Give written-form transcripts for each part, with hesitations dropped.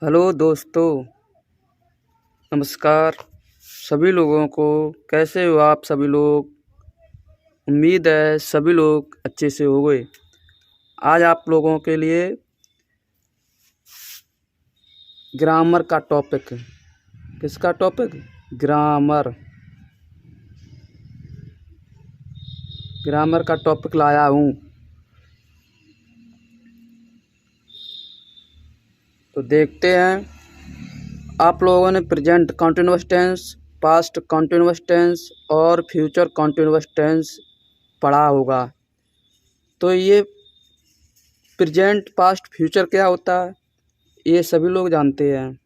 Hello दोस्तों, नमस्कार सभी लोगों को। कैसे हो आप सभी लोग? उम्मीद है सभी लोग अच्छे से हो गए। आज आप लोगों के लिए ग्रामर का टॉपिक। किसका टॉपिक? ग्रामर। ग्रामर का टॉपिक लाया हूँ। तो देखते हैं। आप लोगों ने present continuous tense, past continuous tense और फ्यूचर कंटीन्यूअस टेंस पढ़ा होगा। तो ये प्रेजेंट, पास्ट, फ्यूचर क्या होता है ये सभी लोग जानते हैं।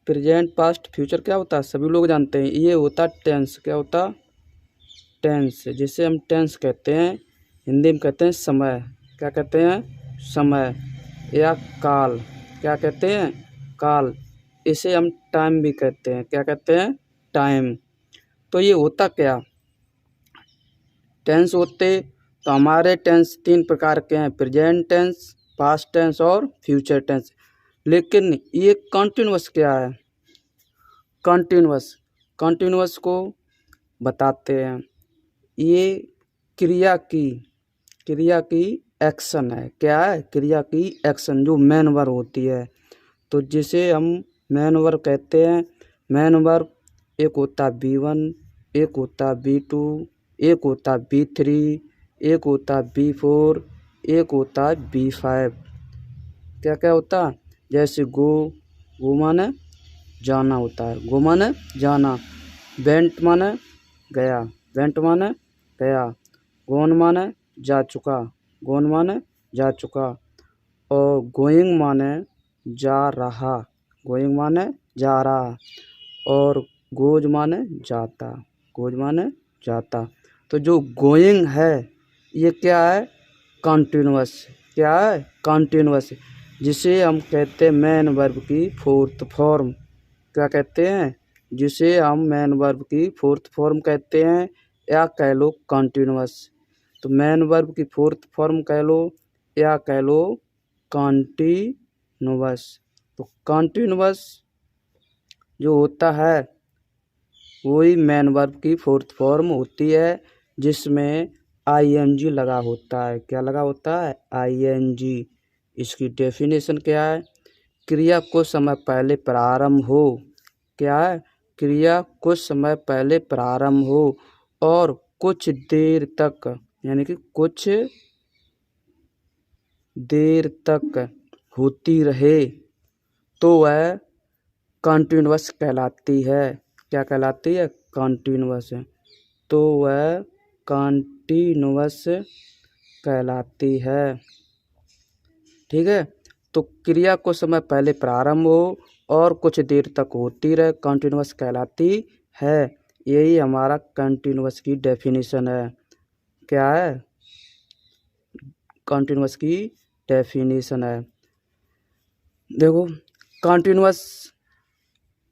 प्रेजेंट, पास्ट, फ्यूचर क्या होता है सभी लोग जानते हैं। ये होता टेंस। क्या होता? टेंस, जिसे हम टेंस कहते हैं। हिंदी में कहते हैं समय। क्या कहते हैं? समय। या काल। क्या कहते हैं? काल। इसे हम टाइम भी कहते हैं। क्या कहते हैं? टाइम। तो ये होता क्या? टेंस होते तो हमारे टेंस 3 प्रकार के हैं: प्रेजेंट टेंस, पास्ट टेंस और फ्यूचर टेंस। लेकिन ये कंटिन्यूअस क्या है? कंटिन्यूअस को बताते हैं। ये क्रिया की एक्शन है। क्या है? क्रिया की एक्शन, जो मेन वर्ब होती है। तो जिसे हम मेन वर्ब कहते हैं। मेन वर्ब एक होता B1, एक होता B2, एक होता B3, एक होता B4, एक होता B5। क्या क्या होता? जैसे गो माने जाना होता है। गो माने जाना। वेंट माने गया। वेंट माने गया। गोन माने जा चुका। गोन माने जा चुका। और गोइंग माने जा रहा। गोइंग माने जा रहा। और गोज माने जाता। गोज माने जाता। तो जो गोइंग है ये क्या है? कंटिन्यूअस। क्या है? कंटिन्यूअस, जिसे हम कहते हैं मेन वर्ब की फोर्थ फॉर्म। क्या कहते हैं? जिसे हम मेन वर्ब की फोर्थ फॉर्म कहते हैं, या कह लो कंटिन्यूअस। तो मेन वर्ब की फोर्थ फॉर्म कह लो या कह लो कंटिन्यूअस। तो कंटिन्यूअस जो होता है वही मेन वर्ब की फोर्थ फॉर्म होती है, जिसमें आईएनजी लगा होता है। क्या लगा होता है? आईएनजी। इसकी डेफिनेशन क्या है? क्रिया कुछ समय पहले प्रारंभ हो। क्या है? क्रिया कुछ समय पहले प्रारंभ हो और कुछ देर तक, यानी कि कुछ देर तक होती रहे, तो वह कंटिन्यूअस कहलाती है। क्या कहलाती है? कंटिन्यूअस। तो वह कंटिन्यूअस कहलाती है। ठीक है। तो क्रिया को समय पहले प्रारंभ हो और कुछ देर तक होती रहे, कंटिन्यूअस कहलाती है। यही हमारा कंटिन्यूअस की डेफिनेशन है। क्या है? कंटिन्यूअस की डेफिनेशन है। देखो, कंटिन्यूअस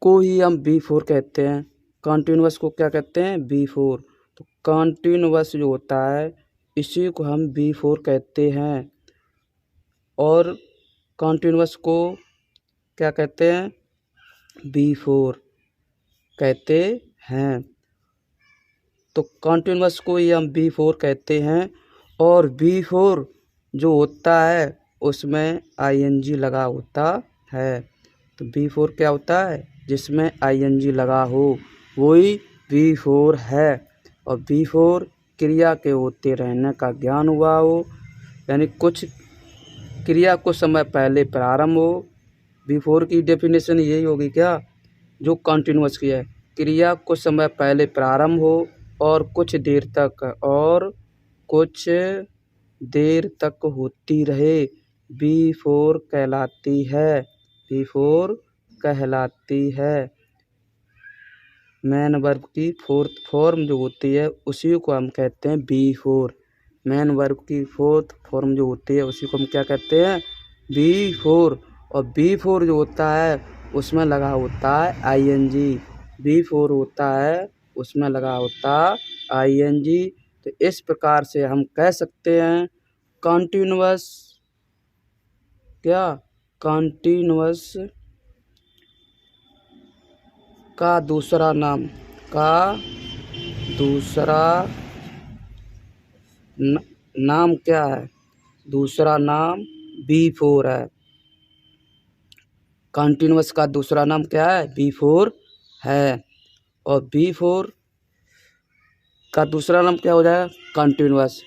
को ही हम B4 कहते हैं। कंटिन्यूअस को क्या कहते हैं? B4। तो कंटिन्यूअस जो होता है इसी को हम B4 कहते हैं। और कंटिन्यूअस को क्या कहते हैं? B4 कहते हैं। तो कंटिन्यूअस को ही हम B4 कहते हैं। और B4 जो होता है उसमें ING लगा होता है। तो B4 क्या होता है? जिसमें ING लगा हो वही B4 है। और B4 क्रिया के होते रहने का ज्ञान हुआ हो, यानी कुछ क्रिया कुछ समय पहले प्रारंभ हो। B4 की डेफिनेशन यही होगी क्या? जो कंटिन्यूअस की है, क्रिया कुछ समय पहले प्रारंभ हो और कुछ देर तक होती रहे, B4 कहलाती है। B4 कहलाती है। मेन वर्ब की फोर्थ फॉर्म जो होती है उसी को हम कहते हैं B4। मेन वर्ब की फोर्थ फॉर्म जो होती है उसी को हम क्या कहते हैं? B4। और B4 जो होता है उसमें लगा होता है ING। B4 होता है उसमें लगा होता ING। तो इस प्रकार से हम कह सकते हैं कंटिन्यूअस क्या? कॉन्टिन्यूअस का दूसरा नाम क्या है? दूसरा नाम B4 है। कॉन्टिन्यूअस का दूसरा नाम क्या है? B4 है। और B4 का दूसरा नाम क्या हो जाएगा? कॉन्टिन्यूअस।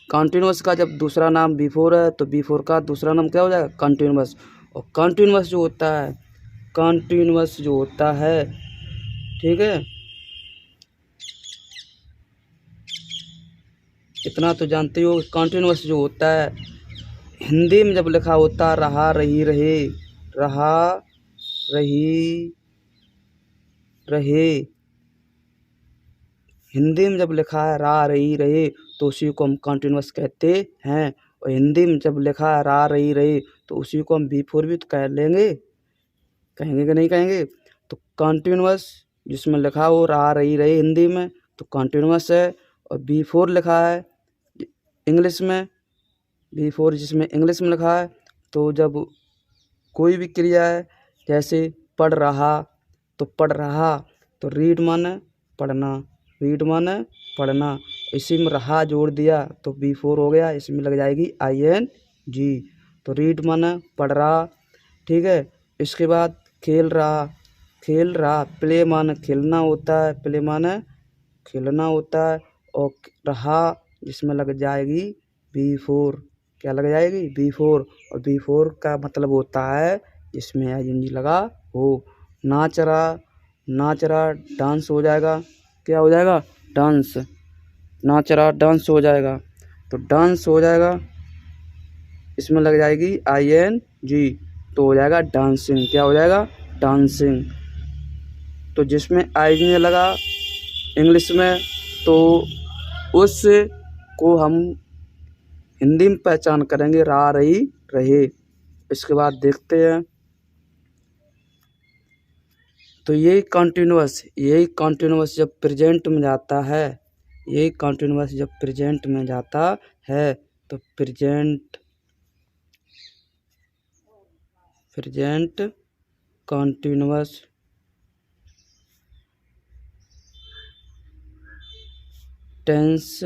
कॉन्टिन्यूअस का जब दूसरा नाम B4 है तो B4 का दूसरा नाम क्या हो जाएगा? कॉन्टिन्यूअस। और कॉन्टिन्यूअस जो होता है, ठीक है, इतना तो जानते हो। कॉन्टिन्यूअस जो होता है, हिंदी में जब लिखा होता रहा रही रहे, रहा रही रहे, हिंदी में जब लिखा है रहा रही रहे तो उसी को हम कॉन्टिन्यूअस कहते हैं। और हिंदी में जब लिखा है रहा रही रहे तो उसी को हम B4 भी तो कह लेंगे, कहेंगे कि नहीं कहेंगे? तो कॉन्टिन्यूअस जिसमें लिखा हो रहा रही रहे हिंदी में तो कॉन्टिन्यूअस है। और B4 लिखा है इंग्लिश में, B4 जिसमें इंग्लिश में लिखा है, तो जब कोई भी क्रिया है, जैसे पढ़ रहा तो पढ़ रहा, तो रीड माने पढ़ना, रीड माने पढ़ना, इसी में रहा जोड़ दिया तो B4 हो गया, इसमें लग जाएगी ING। तो रीड माने पढ़ रहा, ठीक है। इसके बाद खेल रहा, प्ले माने खेलना होता है, प्ले माने खेलना होता है। और रहा जिसमें लग जाएगी B4, क्या लग जाएगी? B4। और B4 का मतलब होता है जिसमें ING लगा हो। नाच रहा डांस हो जाएगा, क्या हो जाएगा? डांस। नाच रहा डांस हो जाएगा, तो डांस हो जाएगा, इसमें लग जाएगी ING, तो हो जाएगा डांसिंग, क्या हो जाएगा? डांसिंग। तो जिसमें ING लगा इंग्लिश में तो उस को हम हिंदी में पहचान करेंगे रहा रही रहे। इसके बाद देखते हैं, तो यही कॉन्टिन्यूअस जब प्रेजेंट में जाता है, यही कॉन्टिन्यूअस जब प्रेजेंट में जाता है तो प्रेजेंट कॉन्टिन्यूअस टेंस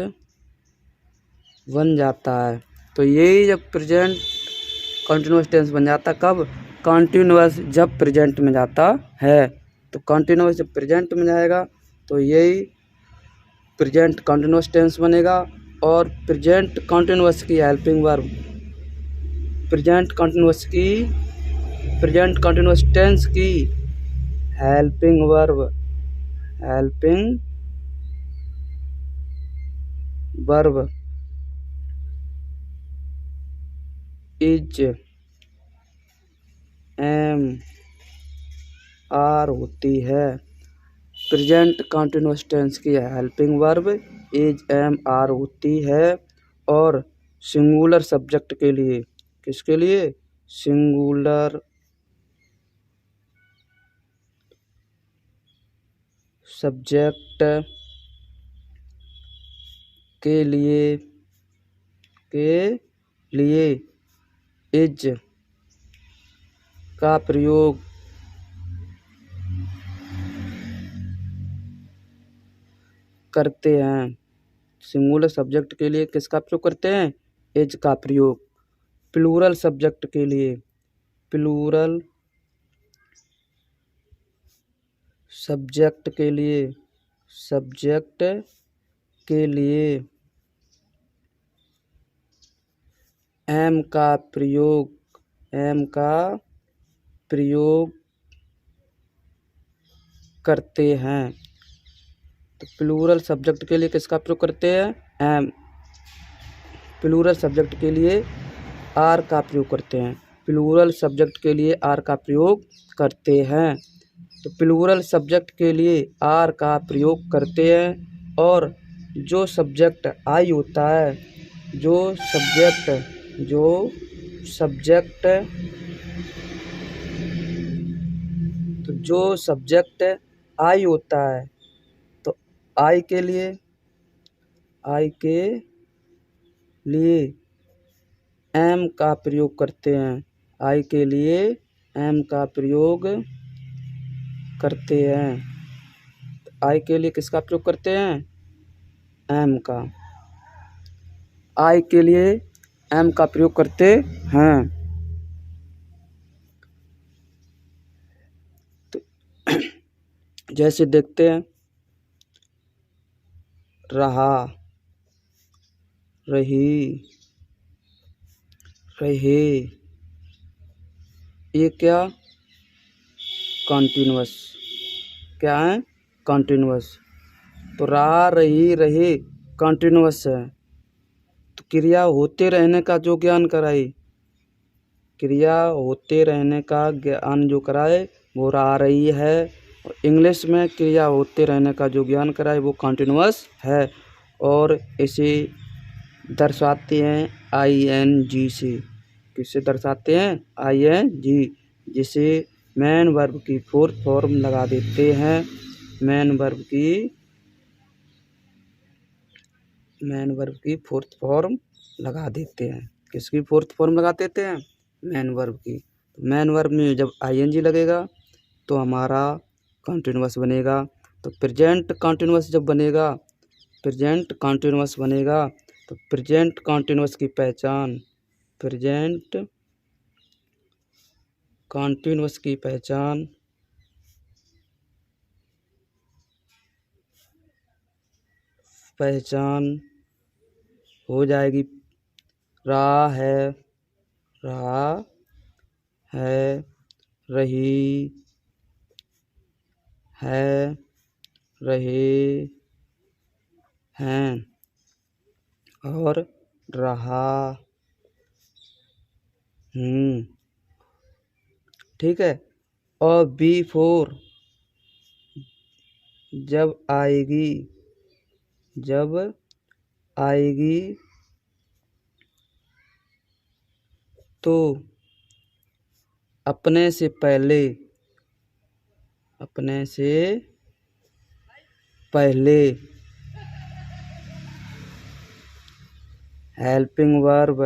बन जाता है। तो यही जब प्रेजेंट कॉन्टिन्यूअस टेंस बन जाता, कब? कॉन्टिन्यूअस जब प्रेजेंट में जाता है। तो कॉन्टिन्यूअस जब प्रेजेंट में जाएगा तो यही प्रेजेंट कॉन्टिन्यूअस टेंस बनेगा। और प्रेजेंट कॉन्टिन्यूअस की helping verb, present continuous tense की हेल्पिंग वर्ब इज MR होती है। प्रेजेंट कॉन्टिन्यूअस टेंस की हेल्पिंग वर्ब इज MR होती है। और सिंगुलर सब्जेक्ट के लिए, किसके लिए? सिंगुलर सब्जेक्ट के लिए इज का प्रयोग करते हैं। सिंगुलर सब्जेक्ट के लिए किसका प्रयोग करते हैं? इज का प्रयोग। प्लूरल सब्जेक्ट के लिए, प्लूरल सब्जेक्ट के लिए एम का प्रयोग करते हैं। तो प्लूरल सब्जेक्ट के लिए किसका प्रयोग करते हैं? एम। प्लूरल सब्जेक्ट के लिए आर का प्रयोग करते हैं, प्लूरल सब्जेक्ट के लिए आर का प्रयोग करते हैं। तो प्लूरल सब्जेक्ट के लिए आर का प्रयोग करते हैं। और जो सब्जेक्ट आई होता है, जो सब्जेक्ट आई होता है, तो आई के लिए एम का प्रयोग करते हैं, आई के लिए एम का प्रयोग करते हैं। आई के लिए किसका प्रयोग करते हैं? एम का। आई के लिए एम का प्रयोग करते हैं। तो जैसे देखते हैं, रहा, रही, रहे, ये क्या? कॉन्टिन्यूअस। क्या है? कॉन्टिन्यूअस। तो रहा, रही, रहे कॉन्टिन्यूअस है। तो क्रिया होते रहने का जो ज्ञान कराए, क्रिया होते रहने का ज्ञान जो कराए वो रहा, रही है। और इंग्लिश में क्रिया होते रहने का जो ज्ञान कराए वो कॉन्टिन्यूअस है। और इसे दर्शाते हैं ING से। किससे दर्शाते हैं? ING, जिसे मेन वर्ब की फोर्थ फॉर्म लगा देते हैं। मेन वर्ब की फोर्थ फॉर्म लगा देते हैं। किसकी फोर्थ फॉर्म लगा देते हैं? मेन वर्ब की। मेन वर्ब में जब ING लगेगा तो हमारा कॉन्टिन्यूअस बनेगा। तो प्रेजेंट कॉन्टिन्यूअस जब बनेगा, प्रेजेंट कॉन्टिन्यूअस बनेगा, तो प्रेजेंट कॉन्टिन्यूअस की पहचान, प्रेजेंट कॉन्टिन्यूअस की पहचान हो जाएगी रहा है, रही है, रहे हैं और रहा हूँ। ठीक है। और B4 जब आएगी तो अपने से पहले हेल्पिंग वर्ब,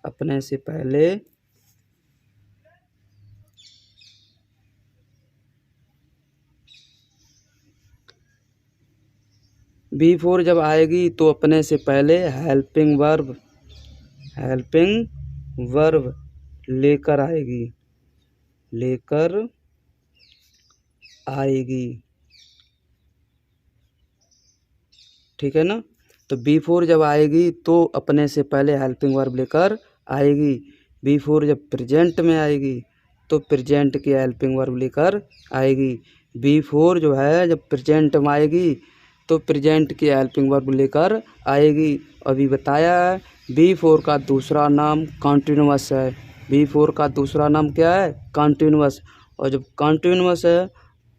अपने से पहले B4 जब आएगी तो अपने से पहले हेल्पिंग वर्ब लेकर आएगी। ठीक है ना। तो B4 जब आएगी तो अपने से पहले हेल्पिंग वर्ब लेकर आएगी। B4 जब प्रेजेंट में आएगी तो प्रेजेंट की हेल्पिंग वर्ब लेकर आएगी। B4 जो है जब प्रेजेंट में आएगी तो प्रेजेंट की हेल्पिंग वर्ब लेकर आएगी। अभी बताया है B4 का दूसरा नाम कॉन्टिन्यूअस है। B4 का दूसरा नाम क्या है? कॉन्टिन्यूअस। और जब कॉन्टिन्यूअस है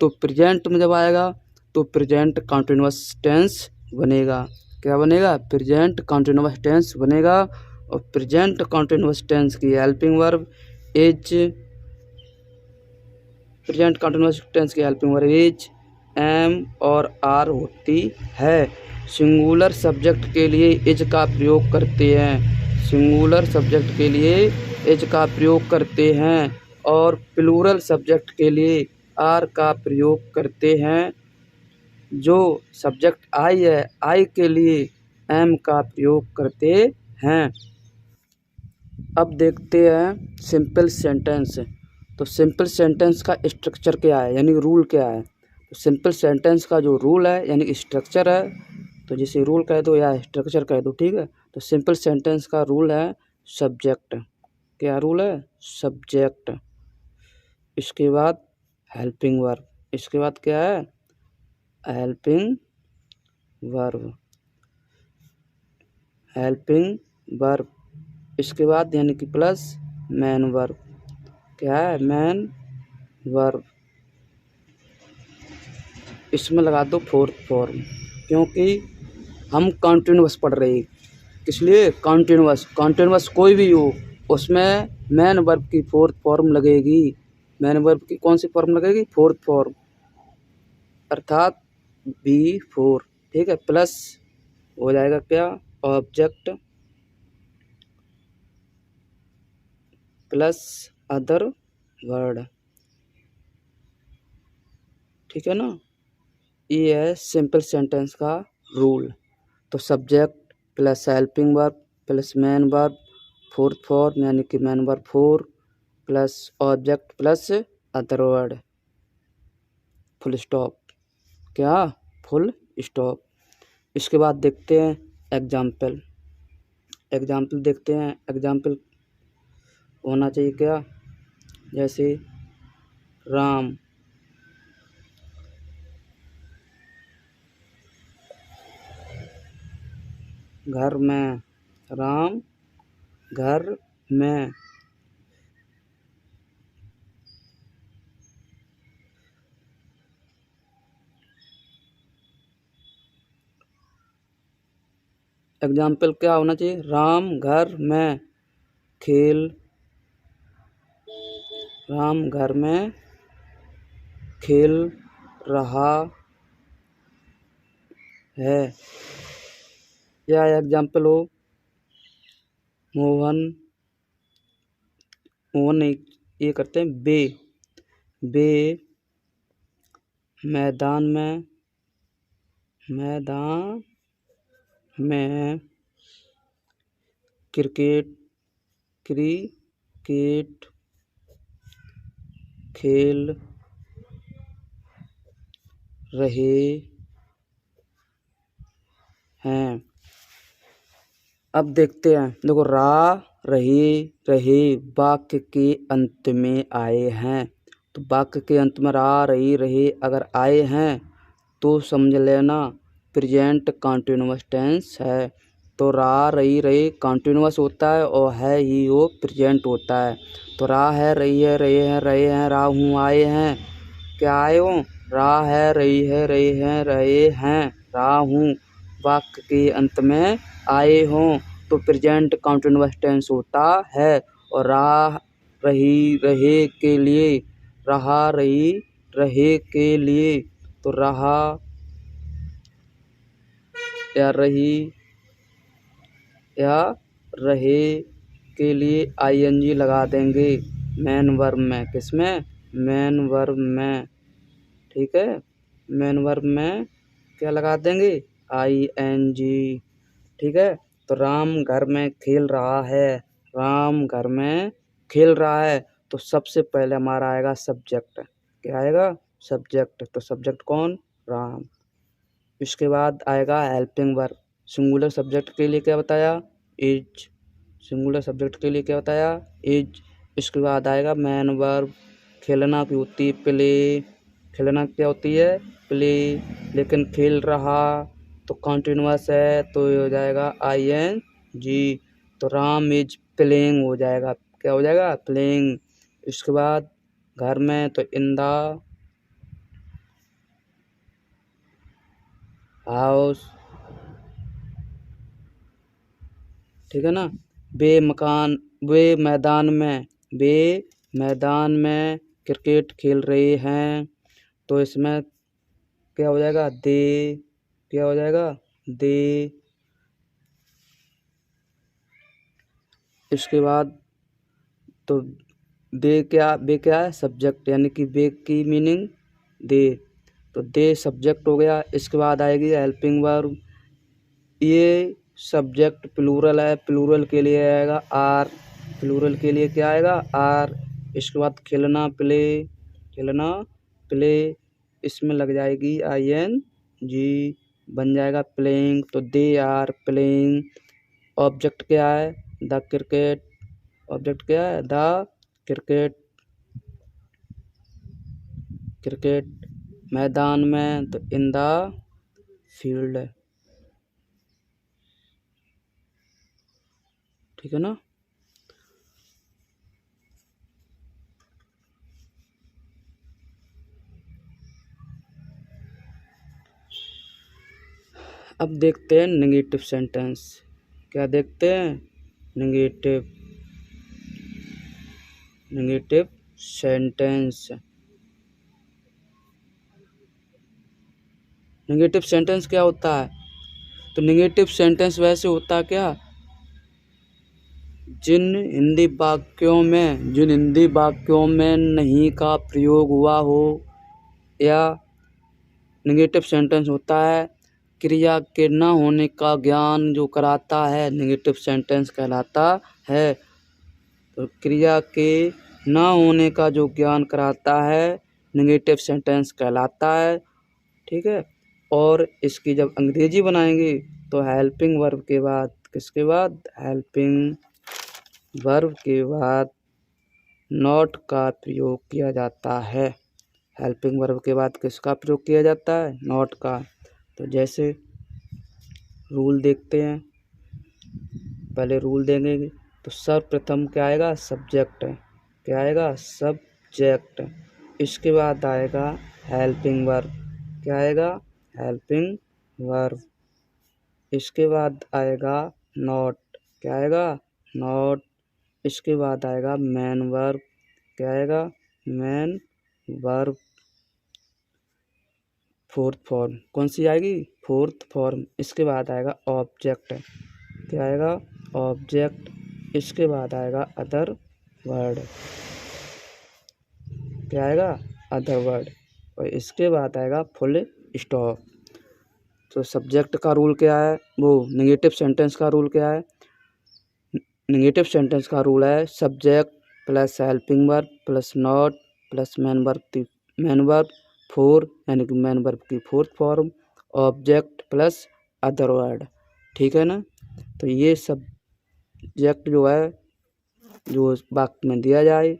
तो प्रेजेंट में जब आएगा तो प्रेजेंट कॉन्टिन्यूअस टेंस बनेगा। क्या बनेगा? प्रेजेंट कॉन्टिन्यूअस टेंस बनेगा। और प्रेजेंट कॉन्टिन्यूअस टेंस की helping verb is, present continuous tense की हेल्पिंग वर्ब इज, एम और आर होती है। सिंगुलर सब्जेक्ट के लिए इज का प्रयोग करते हैं। सिंगुलर सब्जेक्ट के लिए इज का प्रयोग करते हैं और प्लूरल सब्जेक्ट के लिए आर का प्रयोग करते हैं। जो सब्जेक्ट आई है, आई के लिए एम का प्रयोग करते हैं। अब देखते हैं सिंपल सेंटेंस। तो सिंपल सेंटेंस का स्ट्रक्चर क्या है, यानी रूल क्या है? तो सिंपल सेंटेंस का जो रूल है यानी स्ट्रक्चर है, तो जिसे रूल कह दो या स्ट्रक्चर कह दो, ठीक है। तो सिंपल सेंटेंस का रूल है सब्जेक्ट। क्या रूल है? सब्जेक्ट। इसके बाद हेल्पिंग वर्ब। इसके बाद क्या है? Helping verb. इसके बाद यानी कि प्लस मेन वर्ब। क्या है? Main verb. इसमें लगा दो फोर्थ फॉर्म, क्योंकि हम कॉन्टिन्यूअस पढ़ रहे हैं। इसलिए कॉन्टिन्यूअस कोई भी हो उसमें मेन वर्ब की फोर्थ फॉर्म लगेगी। मेन वर्ब की कौन सी फॉर्म लगेगी? फोर्थ फॉर्म, अर्थात B4। ठीक है। प्लस हो जाएगा क्या? ऑब्जेक्ट प्लस अदर वर्ड, ठीक है ना। ये है सिंपल सेंटेंस का रूल। तो subject plus helping verb plus main verb, fourth form यानी कि main verb 4 plus object plus other word, full stop. क्या? Full stop. इसके बाद देखते हैं एग्जाम्पल। एग्जाम्पल देखते हैं। एग्जाम्पल होना चाहिए क्या? जैसे राम घर में, राम घर में। एग्जाम्पल क्या होना चाहिए? राम घर में खेल, राम घर में खेल रहा है। या एग्जाम्पल हो मोहन, मोहन नहीं, ये करते हैं बे, बे मैदान में, मैदान में क्रिकेट, क्रिकेट खेल रहे हैं। अब देखते हैं, देखो रा, रहे, रहे वाक्य के अंत में आए हैं। तो वाक्य के अंत में रा, रही, रहे अगर आए हैं तो समझ लेना प्रेजेंट कंटीन्यूअस टेंस है। तो रा, रही, रहे कंटीन्यूअस होता है और है ही वो प्रेजेंट होता है। तो रा है, रही है, रहे हैं, रा हूँ, आए हैं। क्या आए हो? रा है, रही है, रहे हैं, रा हूँ वाक्य के अंत में आए हों तो प्रेजेंट कंटीन्यूअस टेंस होता है। और रा, रही, रहे के लिए, रहा, रही, रहे के लिए, तो रहा या रही या रहे के लिए आईएनजी लगा देंगे मेन वर्ब में। किसमें? मेन वर्ब में, ठीक है। मेन वर्ब में क्या लगा देंगे? आईएनजी, ठीक है। तो राम घर में खेल रहा है, राम घर में खेल रहा है तो सबसे पहले हमारा आएगा सब्जेक्ट। क्या आएगा? सब्जेक्ट। तो सब्जेक्ट कौन? राम। इसके बाद आएगा हेल्पिंग वर्ब। सिंगुलर सब्जेक्ट के लिए क्या बताया? इज। सिंगुलर सब्जेक्ट के लिए क्या बताया? इज। इसके बाद आएगा मेन वर्ब। खेलना की होती है प्ले, खेलना क्या होती है? प्ले। लेकिन खेल रहा तो कंटिन्यूअस है तो ये हो जाएगा आईएनजी। तो राम इज प्लेइंग हो जाएगा। क्या हो जाएगा? प्लेइंग। इसके बाद घर में तो इन द हाउस, ठीक है ना। वे मकान, वे मैदान में, वे मैदान में क्रिकेट खेल रहे हैं तो इसमें क्या हो जाएगा? दे। क्या हो जाएगा? दे। इसके बाद तो दे क्या, बे क्या है? सब्जेक्ट, यानी कि बे की मीनिंग दे। तो दे सब्जेक्ट हो गया। इसके बाद आएगी हेल्पिंग वर्ब। ये सब्जेक्ट प्लूरल है, प्लूरल के लिए आएगा आर। प्लूरल के लिए क्या आएगा? आर। इसके बाद खेलना प्ले, खेलना प्ले, इसमें लग जाएगी आईएनजी, बन जाएगा प्लेइंग। तो दे आर प्लेइंग। ऑब्जेक्ट क्या है? The cricket. ऑब्जेक्ट क्या है? द क्रिकेट, क्रिकेट मैदान में तो इन द फील्ड, ठीक है ना। अब देखते हैं नेगेटिव सेंटेंस। क्या देखते हैं? Negative, negative sentence. Negative sentence क्या होता है? तो नेगेटिव सेंटेंस वैसे होता है क्या? जिन हिंदी वाक्यों में नहीं का प्रयोग हुआ हो या नेगेटिव सेंटेंस होता है, क्रिया के न होने का ज्ञान जो कराता है नेगेटिव सेंटेंस कहलाता है। तो क्रिया के न होने का जो ज्ञान कराता है नेगेटिव सेंटेंस कहलाता है। ठीक है। और इसकी जब अंग्रेजी बनाएंगे तो हेल्पिंग वर्ब के बाद किसके बाद, हेल्पिंग वर्ब के बाद नॉट का प्रयोग किया जाता है। हेल्पिंग वर्ब के बाद किसका प्रयोग किया जाता है, नॉट का। तो जैसे रूल देखते हैं, पहले रूल देंगे तो सर्वप्रथम क्या आएगा, सब्जेक्ट। क्या आएगा, सब्जेक्ट। इसके बाद आएगा हेल्पिंग वर्ब। क्या आएगा, हेल्पिंग वर्ब। इसके बाद आएगा नॉट। क्या आएगा, नॉट। इसके बाद आएगा मेन वर्ब। क्या आएगा, मेन वर्ब। फोर्थ फॉर्म कौन सी आएगी, फोर्थ फॉर्म। इसके बाद आएगा ऑब्जेक्ट। क्या आएगा, ऑब्जेक्ट। इसके बाद आएगा अदर वर्ड। क्या आएगा, अदर वर्ड। और इसके बाद आएगा फुल स्टॉप। तो सब्जेक्ट का रूल क्या है, वो नेगेटिव सेंटेंस का रूल क्या है, नेगेटिव सेंटेंस का रूल है subject plus helping verb plus not plus main verb four, यानी कि मेन वर्ब की fourth form, object plus other word. ठीक है ना। तो ये सब्जेक्ट जो है जो वाक्य में दिया जाए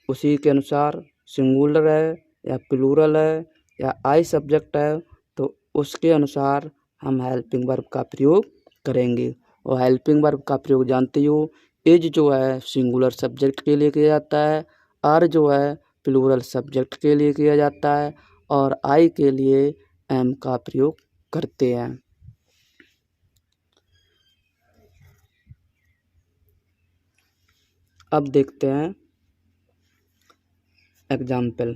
उसी के अनुसार सिंगुलर है या प्लूरल है या आई सब्जेक्ट है तो उसके अनुसार हम हेल्पिंग वर्ब का प्रयोग करेंगे। और हेल्पिंग वर्ब का प्रयोग जानते हो, इज जो है सिंगुलर सब्जेक्ट के लिए किया जाता है, आर जो है प्लूरल सब्जेक्ट के लिए किया जाता है और आई के लिए एम का प्रयोग करते हैं। अब देखते हैं एग्जाम्पल।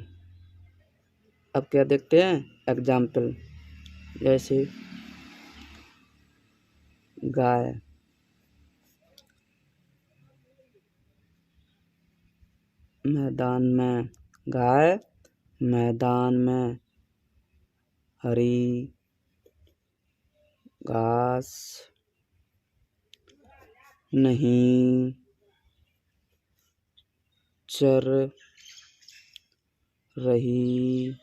अब क्या देखते हैं, एग्जाम्पल। जैसे गाय, मैदान में, गाय मैदान में, हरी घास नहीं चर रही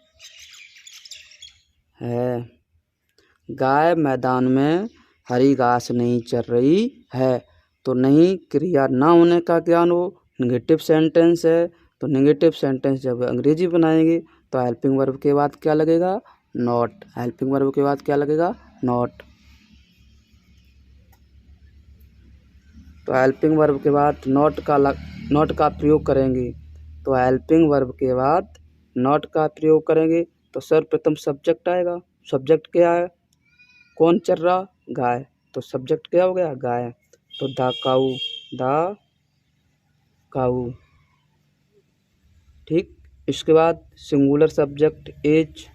है। गाय मैदान में हरी घास नहीं चर रही है। तो नहीं क्रिया ना होने का ज्ञान हो, नेगेटिव सेंटेंस है। तो नेगेटिव सेंटेंस जब अंग्रेजी बनाएंगे तो हेल्पिंग वर्ब के बाद क्या लगेगा, नॉट। हेल्पिंग वर्ब के बाद क्या लगेगा, नॉट। तो हेल्पिंग वर्ब के बाद नॉट का प्रयोग करेंगे। तो हेल्पिंग वर्ब के बाद नॉट का प्रयोग करेंगे तो सर्वप्रथम सब्जेक्ट आएगा। सब्जेक्ट क्या है, कौन चर रहा, गाय। तो सब्जेक्ट क्या हो गया, गाय। तो द काऊ, द काऊ। ठीक। इसके बाद सिंगुलर सब्जेक्ट इज।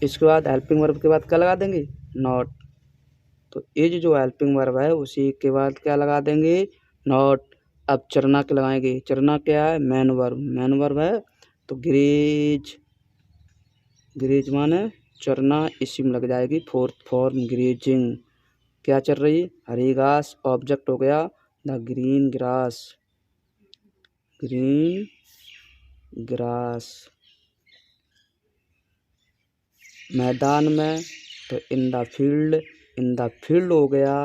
इसके बाद हेल्पिंग वर्ब के बाद क्या लगा देंगे, नॉट। तो इज जो हेल्पिंग वर्ब है उसी के बाद क्या लगा देंगे, नॉट। अब चरना के लगाएंगे। चरना क्या है, मेन वर्ब। मेन वर्ब है तो ग्रेज, ग्रेज माने चरना, इसी में लग जाएगी फोर्थ फॉर्म ग्रेजिंग। क्या चल रही, हरी घास। ऑब्जेक्ट हो गया the green grass, green grass. मैदान में तो in the field, in the field हो गया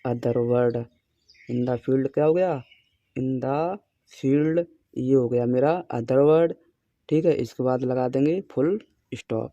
other word. In the field क्या हो गया, इन द फील्ड, ये हो गया मेरा अदर वर्ड। ठीक है। इसके बाद लगा देंगे फुल स्टॉप।